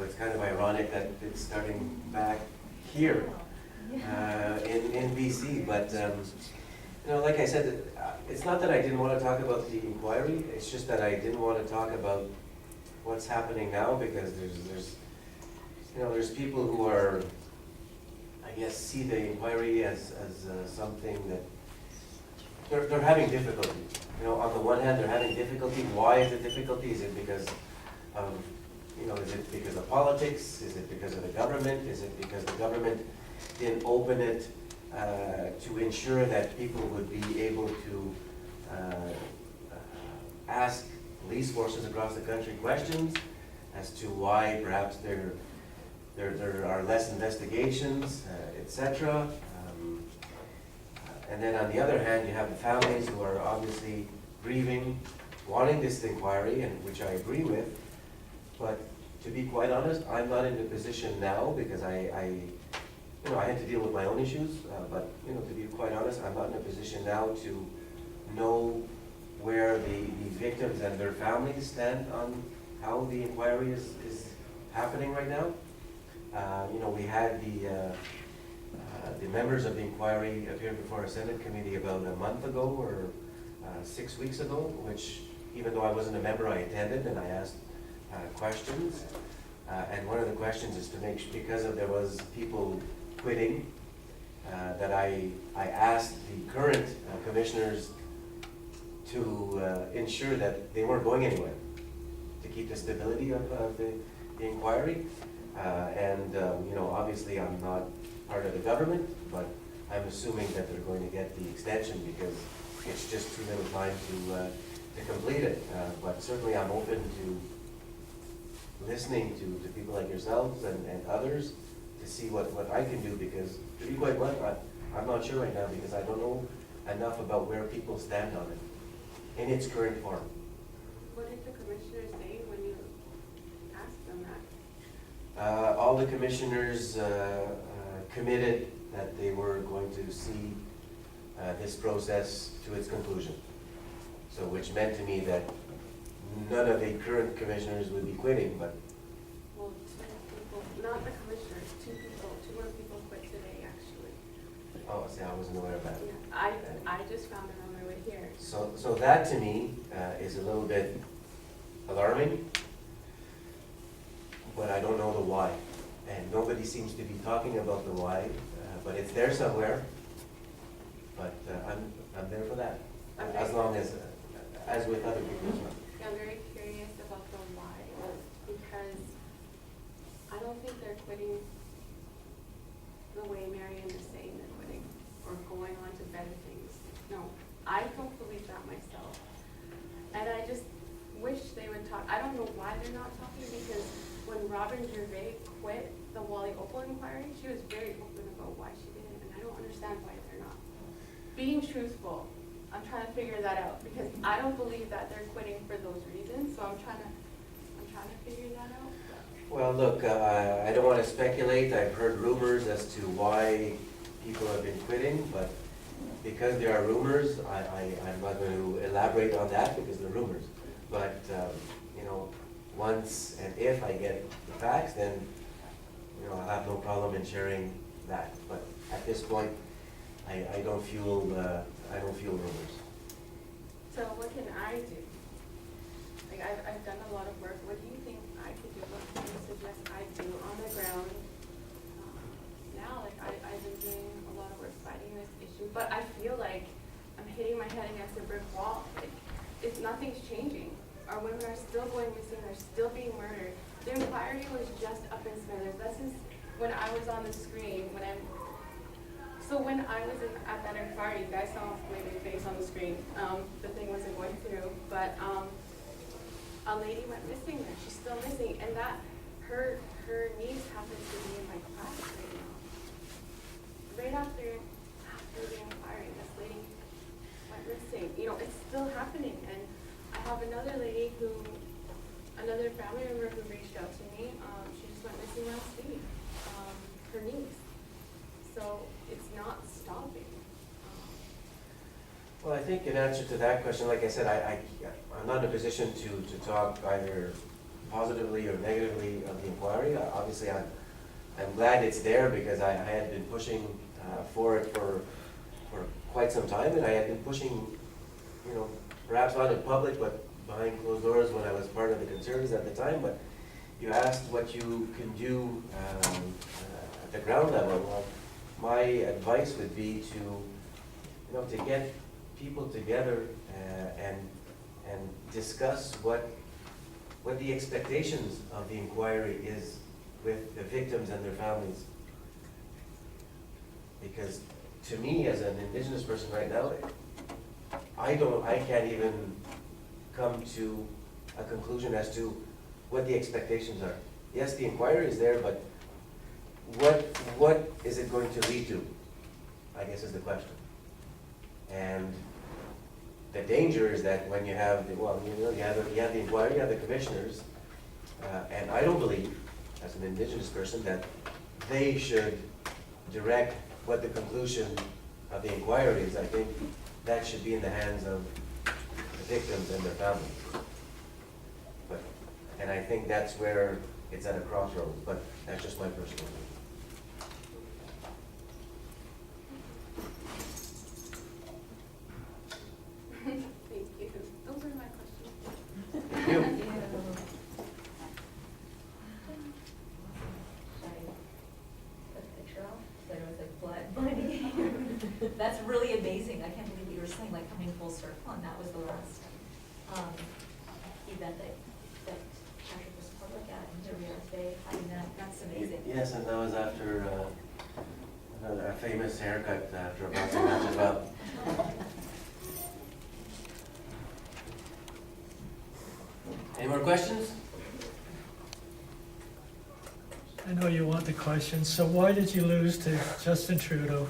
it's kind of ironic that it's starting back here in BC. But like I said, it's not that I didn't want to talk about the inquiry. It's just that I didn't want to talk about what's happening now, because there's people who are, I guess, see the inquiry as something that they're having difficulty. On the one hand, they're having difficulty. Why is it difficulty? Is it because of, is it because of politics? Is it because of the government? Is it because the government didn't open it to ensure that people would be able to ask police forces across the country questions as to why perhaps there are less investigations, etc. And then on the other hand, you have the families who are obviously grieving, wanting this inquiry, and which I agree with. But to be quite honest, I'm not in a position now, because I had to deal with my own issues. But to be quite honest, I'm not in a position now to know where the victims and their families stand on how the inquiry is happening right now. We had the members of the inquiry appeared before a Senate committee about a month ago or 6 weeks ago, which, even though I wasn't a member, I attended and I asked questions. And one of the questions is to make sure, because there was people quitting, that I asked the current commissioners to ensure that they weren't going anywhere, to keep the stability of the inquiry. Obviously I'm not part of the government, but I'm assuming that they're going to get the extension because it's just too little time to complete it. But certainly I'm open to listening to people like yourselves and others to see what I can do, because to be quite blunt, I'm not sure right now, because I don't know enough about where people stand on it in its current form. What did the commissioners say when you asked them that? All the commissioners committed that they were going to see this process to its conclusion. So, which meant to me that none of the current commissioners would be quitting, but... Well, 2 people, not the commissioners, 2 more people quit today, actually. Oh, see, I wasn't aware of that. Yeah, I just found it on my way here. So that to me is a little bit alarming, but I don't know the why. And nobody seems to be talking about the why, but it's there somewhere. But I'm there for that, as long as with other people as well. Yeah, I'm very curious about the why, because I don't think they're quitting the way Marion is saying they're quitting, or going on to better things. No, I don't believe that myself. And I just wish they would talk. I don't know why they're not talking, because when Robin Gervais quit the Wally Opal inquiry, she was very open about why she did it, and I don't understand why they're not being truthful. I'm trying to figure that out, because I don't believe that they're quitting for those reasons. So I'm trying to figure that out. Well, look, I don't want to speculate. I've heard rumors as to why people have been quitting, but because there are rumors, I'm not going to elaborate on that, because they're rumors. But once and if I get the facts, then I'll have no problem in sharing that. But at this point, I don't fuel rumors. So what can I do? Like, I've done a lot of work. What do you think I could do? What do you suggest I do on the ground? Now, like, I've been doing a lot of work fighting this issue, but I feel like I'm hitting my head against a brick wall. Nothing's changing. Our women are still going missing. They're still being murdered. The inquiry was just up in smithers. This is when I was on the screen. When I was at that inquiry, you guys saw my face on the screen. The thing wasn't going through, but a lady went missing there. She's still missing, and that her niece happens to be in my class right now. Right after the inquiry, this lady went missing. It's still happening, and I have another lady another family member who reached out to me. She just went missing last week. Her niece. So it's not stopping. Well, I think in answer to that question, like I said, I'm not in a position to talk either positively or negatively of the inquiry. Obviously, I'm glad it's there because I had been pushing for it for quite some time, and I had been pushing, you know, perhaps not in public, but behind closed doors when I was part of the Conservatives at the time. But you asked what you can do at the ground level. Well, my advice would be to get people together and discuss what the expectations of the inquiry is with the victims and their families. Because to me, as an Indigenous person right now, I can't even come to a conclusion as to what the expectations are. Yes, the inquiry is there, but what is it going to lead to, I guess, is the question. And the danger is that when you have you have the inquiry, you have the commissioners, and I don't believe, as an Indigenous person, that they should direct what the conclusion of the inquiry is. I think that should be in the hands of the victims and their families. And I think that's where it's at a crossroads, but that's just my personal opinion. Thank you. Those are my questions. Thank you. Should I put the picture off? So it was like blood money. That's really amazing. I can't believe what you were saying, like coming full circle, and that was the last event that Patrick was public at in Rios Bay. I mean, that's amazing. Yes, and that was after a famous haircut after a boxing match as well. Any more questions? I know you want the question, so why did you lose to Justin Trudeau?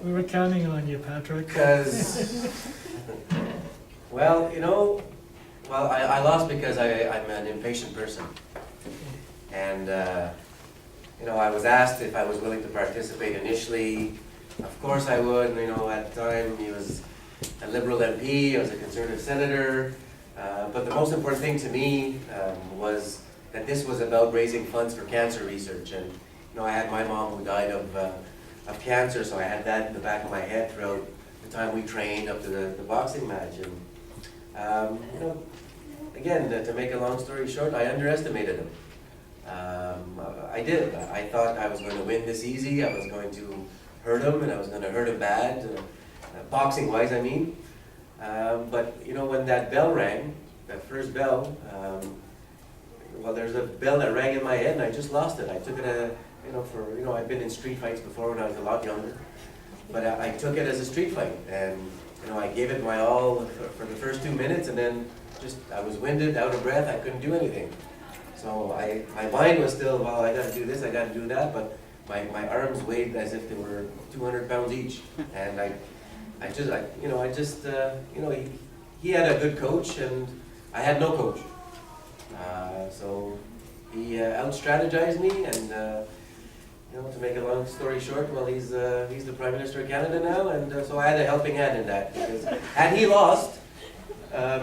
We were counting on you, Patrick. Because, well, I lost because I'm an impatient person. And, I was asked if I was willing to participate initially. Of course I would. At the time he was a Liberal MP, I was a Conservative senator. But the most important thing to me was that this was about raising funds for cancer research. And, I had my mom who died of cancer, so I had that in the back of my head throughout the time we trained up to the boxing match. And, again, to make a long story short, I underestimated him. I did. I thought I was going to win this easy. I was going to hurt him, and I was going to hurt him bad, boxing-wise, I mean. But, when that bell rang, that first bell, there's a bell that rang in my head, and I just lost it. I took it, I've been in street fights before when I was a lot younger, but I took it as a street fight, and, I gave it my all for the first 2 minutes, and then I was winded, out of breath, I couldn't do anything. So my mind was still, I gotta do this, I gotta do that, but my arms weighed as if they were 200 pounds each, and he had a good coach, and I had no coach. So he out-strategized me, and to make a long story short, he's the Prime Minister of Canada now, and so I had a helping hand in that. Because had he lost,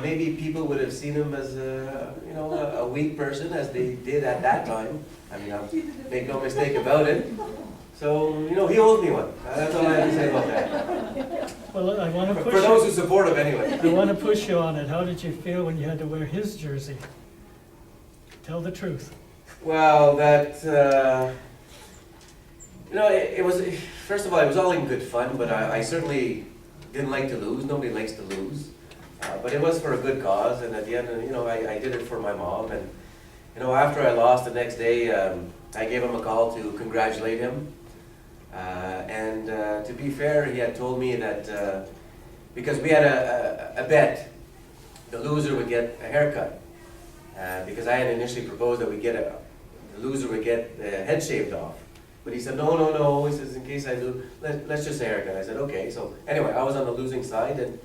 maybe people would have seen him as a weak person, as they did at that time. I mean, I'll make no mistake about it. So, he owes me one. That's all I have to say about that. Well, I want to push For those who support him, anyway. I want to push you on it. How did you feel when you had to wear his jersey? Tell the truth. Well, it was, first of all, it was all in good fun, but I certainly didn't like to lose. Nobody likes to lose. But it was for a good cause, and at the end, I did it for my mom. And, after I lost the next day, I gave him a call to congratulate him. And to be fair, he had told me that because we had a bet, the loser would get a haircut. Because I had initially proposed that the loser would get the head shaved off. But he said, no, he says, in case I lose, let's just say haircut. I said, okay. So anyway, I was on the losing side, and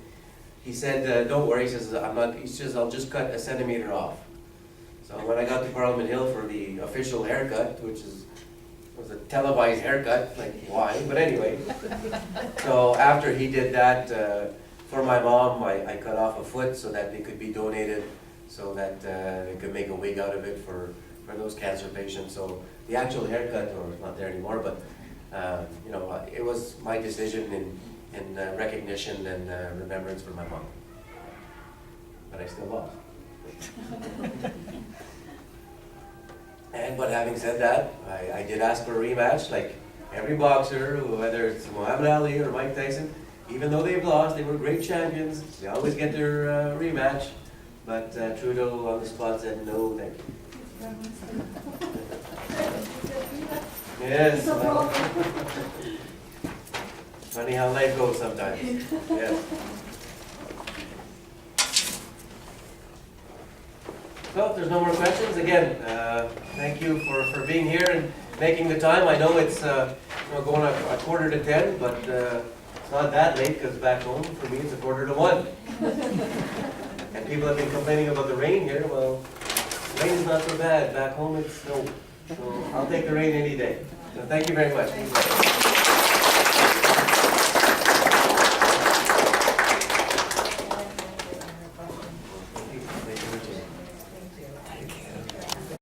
he said, don't worry, he says, I'll just cut a centimeter off. So when I got to Parliament Hill for the official haircut, which was a televised haircut, like why? But anyway, so after he did that, For my mom, I cut off a foot so that it could be donated, so that they could make a wig out of it for those cancer patients. So the actual haircut, or it's not there anymore, but you know, it was my decision in recognition and remembrance for my mom. But I still lost. But having said that, I did ask for a rematch, like every boxer, whether it's Muhammad Ali or Mike Tyson. Even though they've lost, they were great champions. They always get their rematch. But Trudeau on the spot said no, thank you. Yes. Funny how life goes sometimes. Yes. So if there's no more questions, again, thank you for being here and making the time. I know it's going a 9:45, but it's not that late, because back home, for me, it's 1:45. And people have been complaining about the rain here. Well, rain is not so bad. Back home, it's snow. So I'll take the rain any day. So thank you very much.